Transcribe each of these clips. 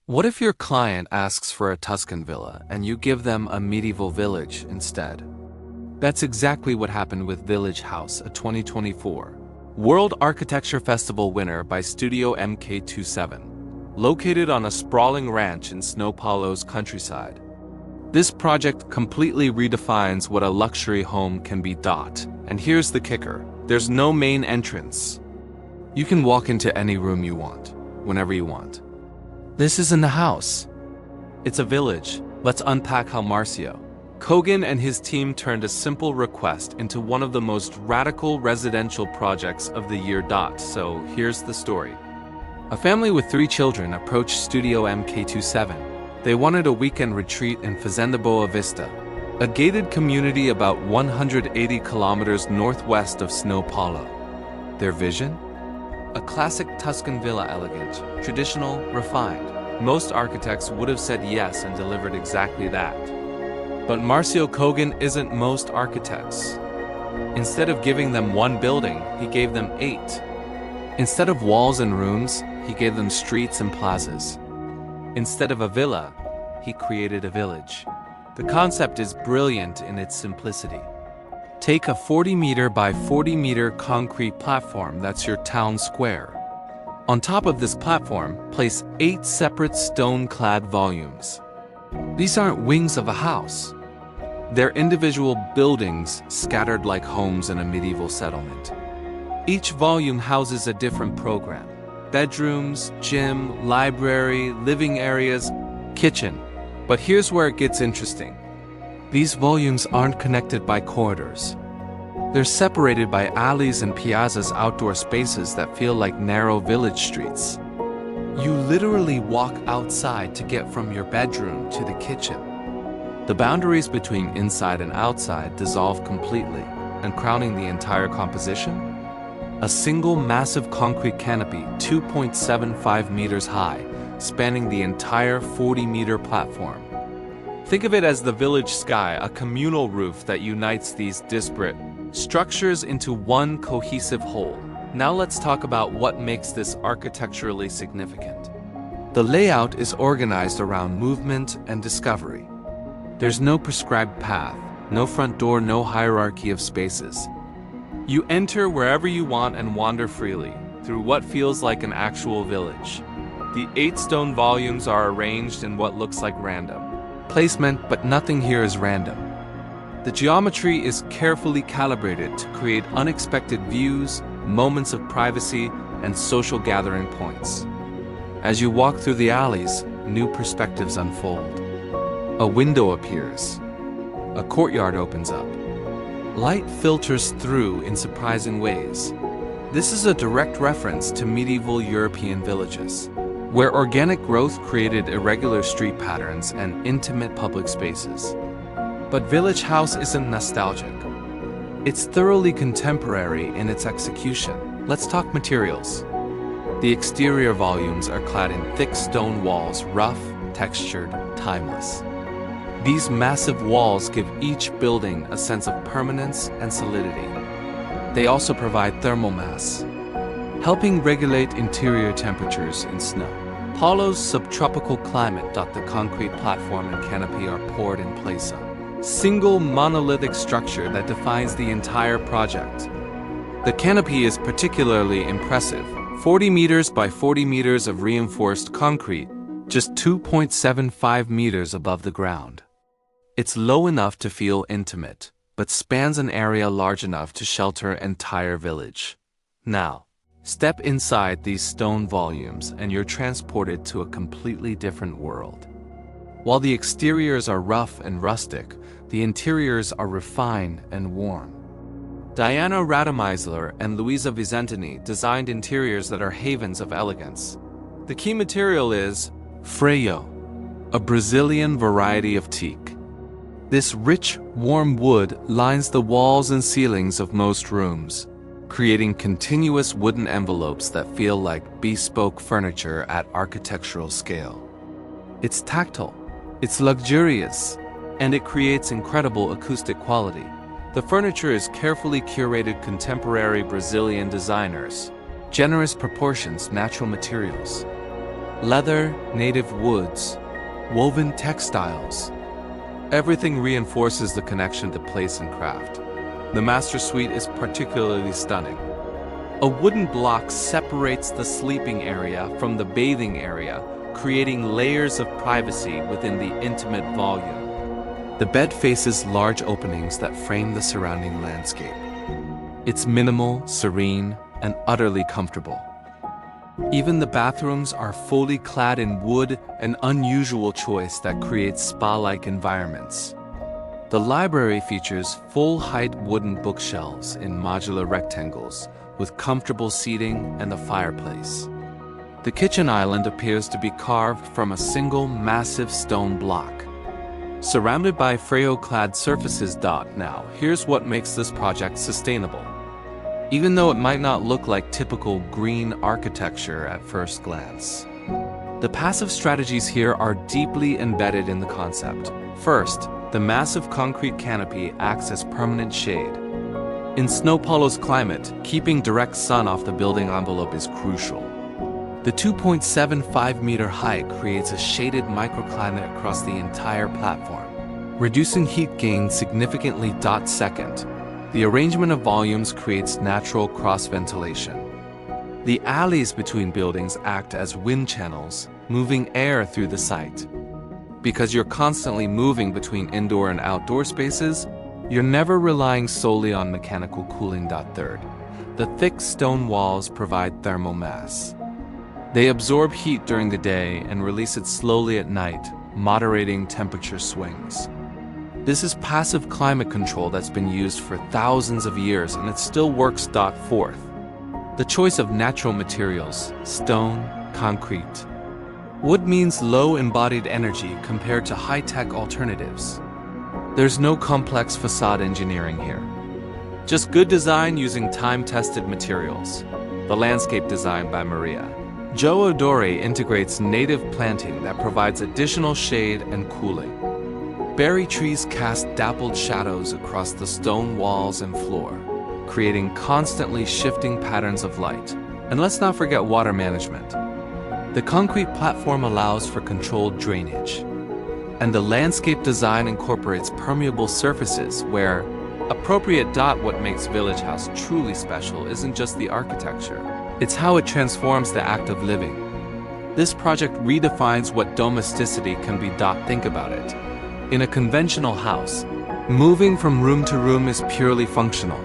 What if your client asks for a Tuscan villa and you give them a medieval village instead? That's exactly what happened with Village House, a 2024 World Architecture Festival winner by Studio MK27, located on a sprawling ranch in São Paulo's countryside. This project completely redefines what a luxury home can be. And here's the kicker: there's no main entrance. You can walk into any room you want, whenever you want. This isn't a house. It's a village. Let's unpack how Marcio Kogan and his team turned a simple request into one of the most radical residential projects of the year. So here's the story. A family with 3 children approached Studio MK27. They wanted a weekend retreat in Fazenda Boa Vista, a gated community about 180 kilometers northwest of São Paulo. Their vision? A classic Tuscan villa, elegant, traditional, refined. Most architects would have said yes and delivered exactly that. But Marcio Kogan isn't most architects. Instead of giving them one building, he gave them 8. Instead of walls and rooms, he gave them streets and plazas. Instead of a villa, he created a village. The concept is brilliant in its simplicity. Take a 40-meter by 40-meter concrete platform that's your town square. On top of this platform, place 8 separate stone-clad volumes. These aren't wings of a house. They're individual buildings scattered like homes in a medieval settlement. Each volume houses a different program: bedrooms, gym, library, living areas, kitchen. But here's where it gets interesting. These volumes aren't connected by corridors. They're separated by alleys and piazzas, outdoor spaces that feel like narrow village streets. You literally walk outside to get from your bedroom to the kitchen. The boundaries between inside and outside dissolve completely, and crowning the entire composition? A single massive concrete canopy, 2.75 meters high, spanning the entire 40-meter platform. Think of it as the village sky, a communal roof that unites these disparate structures into one cohesive whole. Now let's talk about what makes this architecturally significant. The layout is organized around movement and discovery. There's no prescribed path, no front door, no hierarchy of spaces. You enter wherever you want and wander freely, through what feels like an actual village. The 8 stone volumes are arranged in what looks like random placement, but nothing here is random. The geometry is carefully calibrated to create unexpected views, moments of privacy, and social gathering points. As you walk through the alleys, new perspectives unfold. A window appears. A courtyard opens up. Light filters through in surprising ways. This is a direct reference to medieval European villages, where organic growth created irregular street patterns and intimate public spaces. But Village House isn't nostalgic. It's thoroughly contemporary in its execution. Let's talk materials. The exterior volumes are clad in thick stone walls, rough, textured, timeless. These massive walls give each building a sense of permanence and solidity. They also provide thermal mass, helping regulate interior temperatures in snow. Paulo's subtropical climate. The concrete platform and canopy are poured in place. Single monolithic structure that defines the entire project. The canopy is particularly impressive. 40 meters by 40 meters of reinforced concrete, just 2.75 meters above the ground. It's low enough to feel intimate, but spans an area large enough to shelter an entire village. Now, step inside these stone volumes and you're transported to a completely different world. While the exteriors are rough and rustic, the interiors are refined and warm. Diana Rademeisler and Luisa Vicentini designed interiors that are havens of elegance. The key material is Freijó, a Brazilian variety of teak. This rich, warm wood lines the walls and ceilings of most rooms, creating continuous wooden envelopes that feel like bespoke furniture at architectural scale. It's tactile, it's luxurious, and it creates incredible acoustic quality. The furniture is carefully curated contemporary Brazilian designers, generous proportions, natural materials. Leather, native woods, woven textiles. Everything reinforces the connection to place and craft. The master suite is particularly stunning. A wooden block separates the sleeping area from the bathing area, creating layers of privacy within the intimate volume. The bed faces large openings that frame the surrounding landscape. It's minimal, serene, and utterly comfortable. Even the bathrooms are fully clad in wood, an unusual choice that creates spa-like environments. The library features full-height wooden bookshelves in modular rectangles, with comfortable seating and a fireplace. The kitchen island appears to be carved from a single massive stone block. Surrounded by Freijó-clad surfaces. Now, here's what makes this project sustainable. Even though it might not look like typical green architecture at first glance, the passive strategies here are deeply embedded in the concept. First, the massive concrete canopy acts as permanent shade. In São Paulo's climate, keeping direct sun off the building envelope is crucial. The 2.75-meter height creates a shaded microclimate across the entire platform, reducing heat gain significantly. Second, the arrangement of volumes creates natural cross-ventilation. The alleys between buildings act as wind channels, moving air through the site. Because you're constantly moving between indoor and outdoor spaces, you're never relying solely on mechanical cooling. Third, the thick stone walls provide thermal mass. They absorb heat during the day and release it slowly at night, moderating temperature swings. This is passive climate control that's been used for thousands of years, and it still works. Fourth, the choice of natural materials, stone, concrete. Wood means low embodied energy compared to high-tech alternatives. There's no complex facade engineering here. Just good design using time-tested materials. The landscape design by Maria Jo Odori integrates native planting that provides additional shade and cooling. Berry trees cast dappled shadows across the stone walls and floor, creating constantly shifting patterns of light. And let's not forget water management. The concrete platform allows for controlled drainage. And the landscape design incorporates permeable surfaces where appropriate. What makes Village House truly special isn't just the architecture, it's how it transforms the act of living. This project redefines what domesticity can be. Think about it. In a conventional house, moving from room to room is purely functional.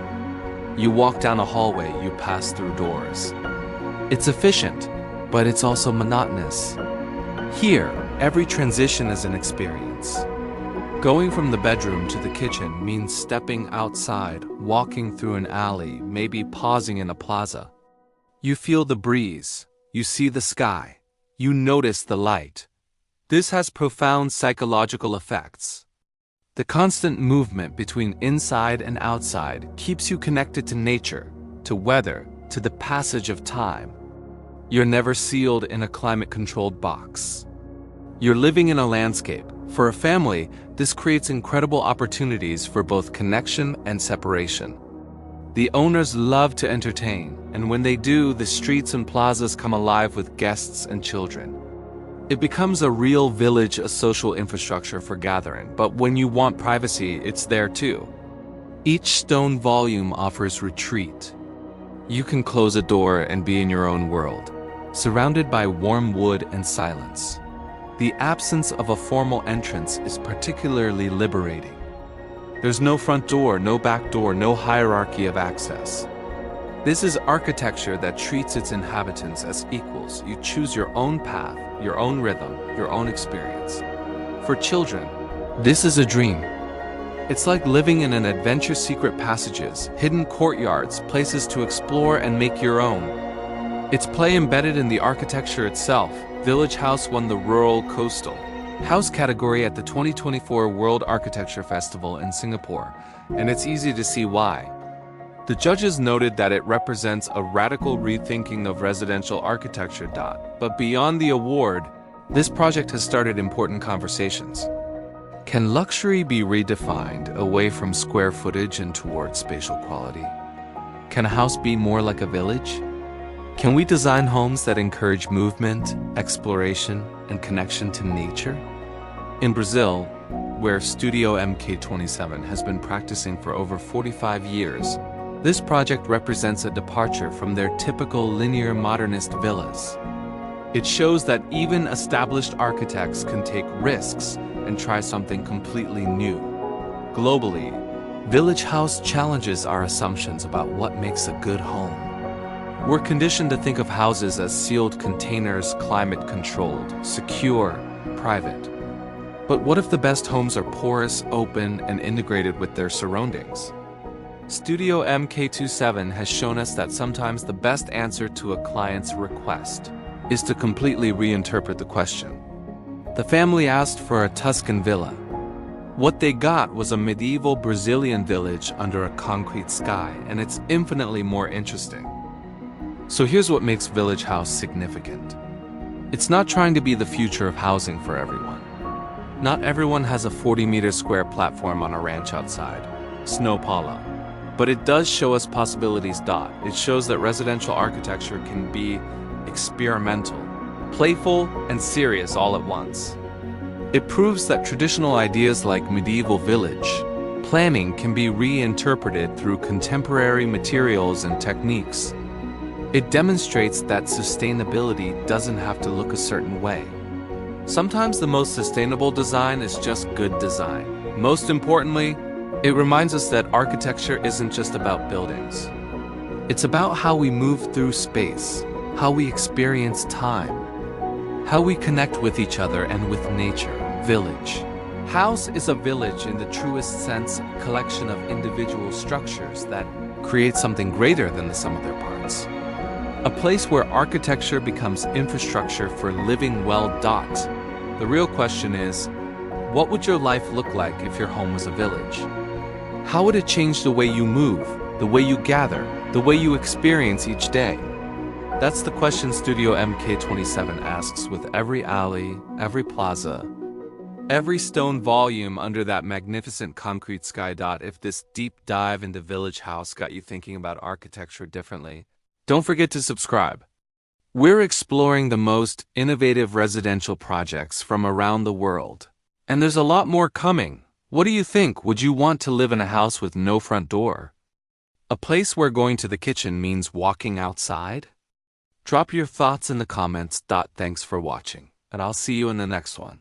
You walk down a hallway, you pass through doors. It's efficient, but it's also monotonous. Here, every transition is an experience. Going from the bedroom to the kitchen means stepping outside, walking through an alley, maybe pausing in a plaza. You feel the breeze, you see the sky, you notice the light. This has profound psychological effects. The constant movement between inside and outside keeps you connected to nature, to weather, to the passage of time. You're never sealed in a climate-controlled box. You're living in a landscape. For a family, this creates incredible opportunities for both connection and separation. The owners love to entertain, and when they do, the streets and plazas come alive with guests and children. It becomes a real village, a social infrastructure for gathering, but when you want privacy, it's there too. Each stone volume offers retreat. You can close a door and be in your own world, surrounded by warm wood and silence. The absence of a formal entrance is particularly liberating. There's no front door, no back door, no hierarchy of access. This is architecture that treats its inhabitants as equals. You choose your own path, your own rhythm, your own experience. For children, this is a dream. It's like living in an adventure, secret passages, hidden courtyards, places to explore and make your own. It's play embedded in the architecture itself. Village House won the Rural Coastal House category at the 2024 World Architecture Festival in Singapore, and it's easy to see why. The judges noted that it represents a radical rethinking of residential architecture. But beyond the award, this project has started important conversations. Can luxury be redefined away from square footage and towards spatial quality? Can a house be more like a village? Can we design homes that encourage movement, exploration, and connection to nature? In Brazil, where Studio MK27 has been practicing for over 45 years, this project represents a departure from their typical linear modernist villas. It shows that even established architects can take risks and try something completely new. Globally, Village House challenges our assumptions about what makes a good home. We're conditioned to think of houses as sealed containers, climate-controlled, secure, private. But what if the best homes are porous, open, and integrated with their surroundings? Studio MK27 has shown us that sometimes the best answer to a client's request is to completely reinterpret the question. The family asked for a Tuscan villa. What they got was a medieval Brazilian village under a concrete sky, and it's infinitely more interesting. So here's what makes Village House significant. It's not trying to be the future of housing for everyone. Not everyone has a 40-meter square platform on a ranch outside, snow polo. But it does show us possibilities. It shows that residential architecture can be experimental, playful, and serious all at once. It proves that traditional ideas like medieval village planning can be reinterpreted through contemporary materials and techniques. It demonstrates that sustainability doesn't have to look a certain way. Sometimes the most sustainable design is just good design. Most importantly, it reminds us that architecture isn't just about buildings. It's about how we move through space, how we experience time, how we connect with each other and with nature. Village House is a village in the truest sense, a collection of individual structures that create something greater than the sum of their parts. A place where architecture becomes infrastructure for living well. The real question is, what would your life look like if your home was a village? How would it change the way you move, the way you gather, the way you experience each day? That's the question Studio MK27 asks with every alley, every plaza, every stone volume under that magnificent concrete sky. If this deep dive into Village House got you thinking about architecture differently, don't forget to subscribe. We're exploring the most innovative residential projects from around the world. And there's a lot more coming. What do you think? Would you want to live in a house with no front door? A place where going to the kitchen means walking outside? Drop your thoughts in the comments. Thanks for watching, and I'll see you in the next one.